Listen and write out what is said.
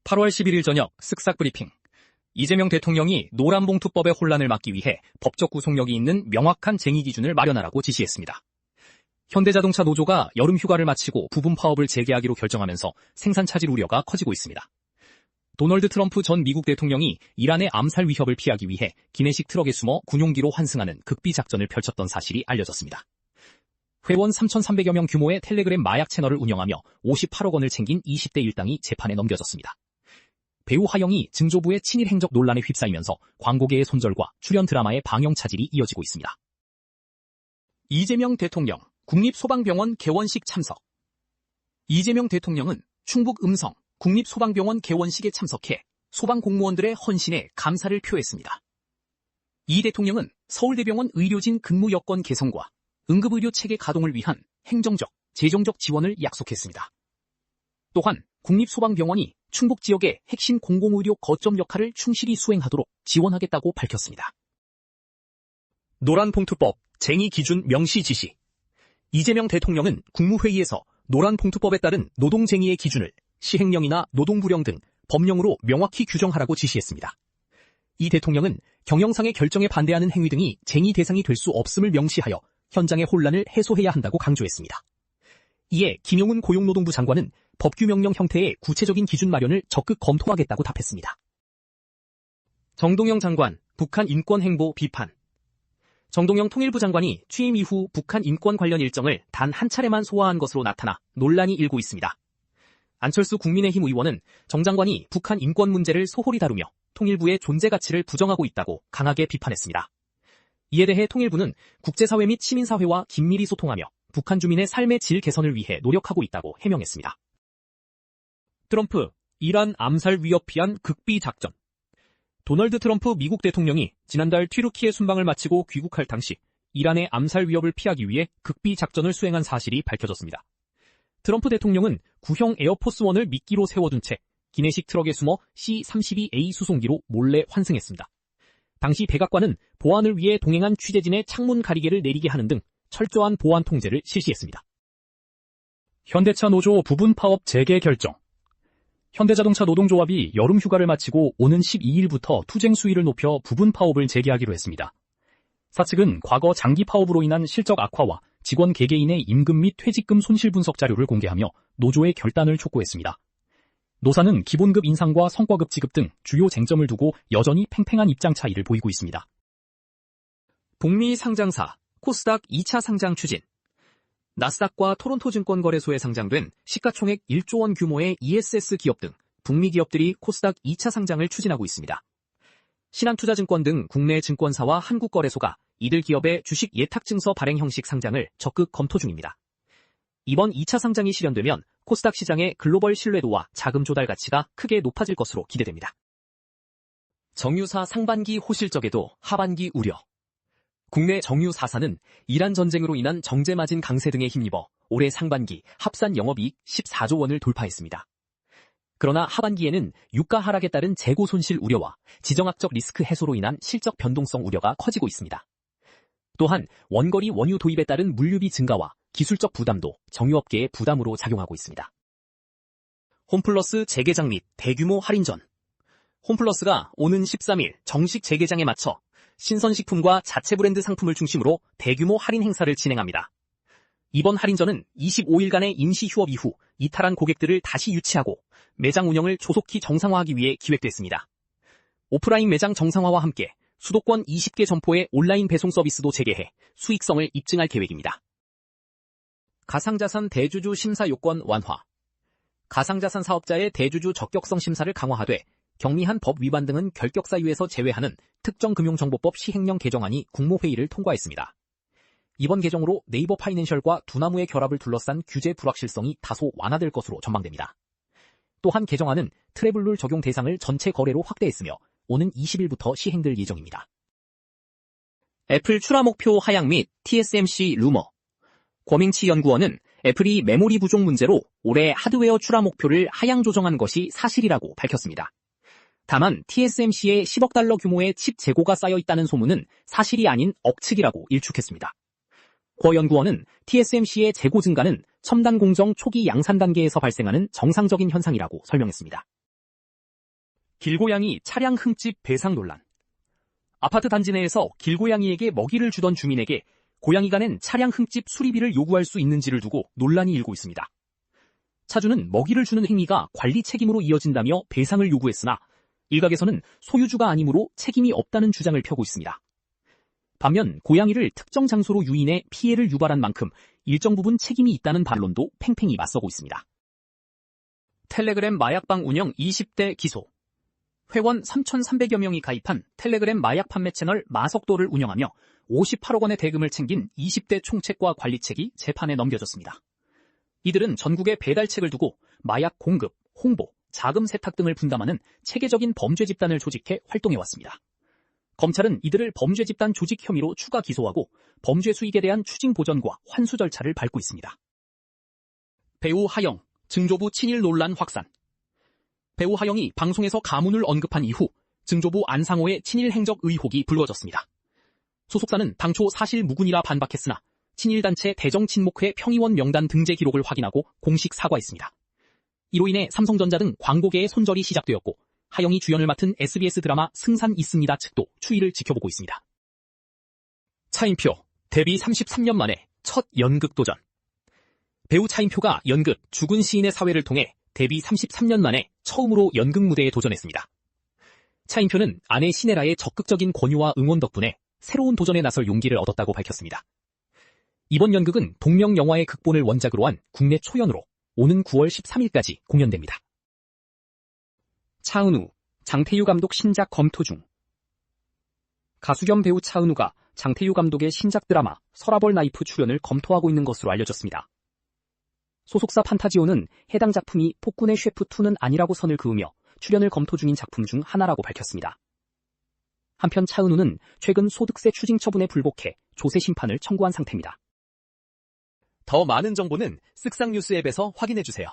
8월 11일 저녁 쓱싹 브리핑. 이재명 대통령이 노란봉투법의 혼란을 막기 위해 법적 구속력이 있는 명확한 쟁의 기준을 마련하라고 지시했습니다. 현대자동차 노조가 여름 휴가를 마치고 부분 파업을 재개하기로 결정하면서 생산 차질 우려가 커지고 있습니다. 도널드 트럼프 전 미국 대통령이 이란의 암살 위협을 피하기 위해 기내식 트럭에 숨어 군용기로 환승하는 극비 작전을 펼쳤던 사실이 알려졌습니다. 회원 3,300여 명 규모의 텔레그램 마약 채널을 운영하며 58억 원을 챙긴 20대 일당이 재판에 넘겨졌습니다. 배우 하영이 증조부의 친일 행적 논란에 휩싸이면서 광고계의 손절과 출연 드라마의 방영 차질이 이어지고 있습니다. 이재명 대통령 국립소방병원 개원식 참석. 이재명 대통령은 충북 음성 국립소방병원 개원식에 참석해 소방공무원들의 헌신에 감사를 표했습니다. 이 대통령은 서울대병원 의료진 근무 여건 개선과 응급의료 체계 가동을 위한 행정적, 재정적 지원을 약속했습니다. 또한 국립소방병원이 충북 지역의 핵심 공공의료 거점 역할을 충실히 수행하도록 지원하겠다고 밝혔습니다. 노란봉투법 쟁의 기준 명시 지시. 이재명 대통령은 국무회의에서 노란봉투법에 따른 노동쟁의의 기준을 시행령이나 노동부령 등 법령으로 명확히 규정하라고 지시했습니다. 이 대통령은 경영상의 결정에 반대하는 행위 등이 쟁의 대상이 될 수 없음을 명시하여 현장의 혼란을 해소해야 한다고 강조했습니다. 이에 김용훈 고용노동부 장관은 법규명령 형태의 구체적인 기준 마련을 적극 검토하겠다고 답했습니다. 정동영 장관, 북한 인권 행보 비판. 정동영 통일부 장관이 취임 이후 북한 인권 관련 일정을 단 한 차례만 소화한 것으로 나타나 논란이 일고 있습니다. 안철수 국민의힘 의원은 정 장관이 북한 인권 문제를 소홀히 다루며 통일부의 존재 가치를 부정하고 있다고 강하게 비판했습니다. 이에 대해 통일부는 국제사회 및 시민사회와 긴밀히 소통하며 북한 주민의 삶의 질 개선을 위해 노력하고 있다고 해명했습니다. 트럼프, 이란 암살 위협 피한 극비 작전. 도널드 트럼프 미국 대통령이 지난달 튀르키예 순방을 마치고 귀국할 당시 이란의 암살 위협을 피하기 위해 극비 작전을 수행한 사실이 밝혀졌습니다. 트럼프 대통령은 구형 에어포스원을 미끼로 세워둔 채 기내식 트럭에 숨어 C-32A 수송기로 몰래 환승했습니다. 당시 백악관은 보안을 위해 동행한 취재진의 창문 가리개를 내리게 하는 등 철저한 보안 통제를 실시했습니다. 현대차 노조 부분 파업 재개 결정. 현대자동차 노동조합이 여름 휴가를 마치고 오는 12일부터 투쟁 수위를 높여 부분 파업을 재개하기로 했습니다. 사측은 과거 장기 파업으로 인한 실적 악화와 직원 개개인의 임금 및 퇴직금 손실 분석 자료를 공개하며 노조의 결단을 촉구했습니다. 노사는 기본급 인상과 성과급 지급 등 주요 쟁점을 두고 여전히 팽팽한 입장 차이를 보이고 있습니다. 북미 상장사 코스닥 2차 상장 추진. 나스닥과 토론토 증권거래소에 상장된 시가총액 1조 원 규모의 ESS 기업 등 북미 기업들이 코스닥 2차 상장을 추진하고 있습니다. 신한투자증권 등 국내 증권사와 한국거래소가 이들 기업의 주식 예탁증서 발행 형식 상장을 적극 검토 중입니다. 이번 2차 상장이 실현되면 코스닥 시장의 글로벌 신뢰도와 자금 조달 가치가 크게 높아질 것으로 기대됩니다. 정유사 상반기 호실적에도 하반기 우려. 국내 정유 4사는 이란 전쟁으로 인한 정제 마진 강세 등에 힘입어 올해 상반기 합산 영업이익 14조 원을 돌파했습니다. 그러나 하반기에는 유가 하락에 따른 재고 손실 우려와 지정학적 리스크 해소로 인한 실적 변동성 우려가 커지고 있습니다. 또한 원거리 원유 도입에 따른 물류비 증가와 기술적 부담도 정유업계의 부담으로 작용하고 있습니다. 홈플러스 재개장 및 대규모 할인전. 홈플러스가 오는 13일 정식 재개장에 맞춰 신선식품과 자체 브랜드 상품을 중심으로 대규모 할인 행사를 진행합니다. 이번 할인전은 25일간의 임시 휴업 이후 이탈한 고객들을 다시 유치하고 매장 운영을 조속히 정상화하기 위해 기획됐습니다. 오프라인 매장 정상화와 함께 수도권 20개 점포의 온라인 배송 서비스도 재개해 수익성을 입증할 계획입니다. 가상자산 대주주 심사 요건 완화. 가상자산 사업자의 대주주 적격성 심사를 강화하되 경미한 법 위반 등은 결격 사유에서 제외하는 특정금융정보법 시행령 개정안이 국무회의를 통과했습니다. 이번 개정으로 네이버 파이낸셜과 두나무의 결합을 둘러싼 규제 불확실성이 다소 완화될 것으로 전망됩니다. 또한 개정안은 트래블룰 적용 대상을 전체 거래로 확대했으며 오는 20일부터 시행될 예정입니다. 애플 출하 목표 하향 및 TSMC 루머. 권밍치 연구원은 애플이 메모리 부족 문제로 올해 하드웨어 출하 목표를 하향 조정한 것이 사실이라고 밝혔습니다. 다만 TSMC에 10억 달러 규모의 칩 재고가 쌓여 있다는 소문은 사실이 아닌 억측이라고 일축했습니다. 권 연구원은 TSMC의 재고 증가는 첨단 공정 초기 양산 단계에서 발생하는 정상적인 현상이라고 설명했습니다. 길고양이 차량 흠집 배상 논란. 아파트 단지 내에서 길고양이에게 먹이를 주던 주민에게 고양이가 낸 차량 흠집 수리비를 요구할 수 있는지를 두고 논란이 일고 있습니다. 차주는 먹이를 주는 행위가 관리 책임으로 이어진다며 배상을 요구했으나 일각에서는 소유주가 아니므로 책임이 없다는 주장을 펴고 있습니다. 반면 고양이를 특정 장소로 유인해 피해를 유발한 만큼 일정 부분 책임이 있다는 반론도 팽팽히 맞서고 있습니다. 텔레그램 마약방 운영 20대 기소. 회원 3,300여 명이 가입한 텔레그램 마약 판매 채널 마석도를 운영하며 58억 원의 대금을 챙긴 20대 총책과 관리책이 재판에 넘겨졌습니다. 이들은 전국에 배달책을 두고 마약 공급, 홍보, 자금 세탁 등을 분담하는 체계적인 범죄 집단을 조직해 활동해왔습니다. 검찰은 이들을 범죄 집단 조직 혐의로 추가 기소하고 범죄 수익에 대한 추징 보전과 환수 절차를 밟고 있습니다. 배우 하영, 증조부 친일 논란 확산. 배우 하영이 방송에서 가문을 언급한 이후 증조부 안상호의 친일 행적 의혹이 불거졌습니다. 소속사는 당초 사실 무근이라 반박했으나 친일단체 대정친목회 평의원 명단 등재 기록을 확인하고 공식 사과했습니다. 이로 인해 삼성전자 등 광고계의 손절이 시작되었고 하영이 주연을 맡은 SBS 드라마 승산 있습니다 측도 추이를 지켜보고 있습니다. 차인표, 데뷔 33년 만에 첫 연극 도전. 배우 차인표가 연극 죽은 시인의 사회를 통해 데뷔 33년 만에 처음으로 연극 무대에 도전했습니다. 차인표는 아내 신혜라의 적극적인 권유와 응원 덕분에 새로운 도전에 나설 용기를 얻었다고 밝혔습니다. 이번 연극은 동명 영화의 극본을 원작으로 한 국내 초연으로 오는 9월 13일까지 공연됩니다. 차은우, 장태유 감독 신작 검토 중. 가수 겸 배우 차은우가 장태유 감독의 신작 드라마 서라벌 나이프 출연을 검토하고 있는 것으로 알려졌습니다. 소속사 판타지오는 해당 작품이 폭군의 셰프2는 아니라고 선을 그으며 출연을 검토 중인 작품 중 하나라고 밝혔습니다. 한편 차은우는 최근 소득세 추징 처분에 불복해 조세 심판을 청구한 상태입니다. 더 많은 정보는 쓱상뉴스 앱에서 확인해주세요.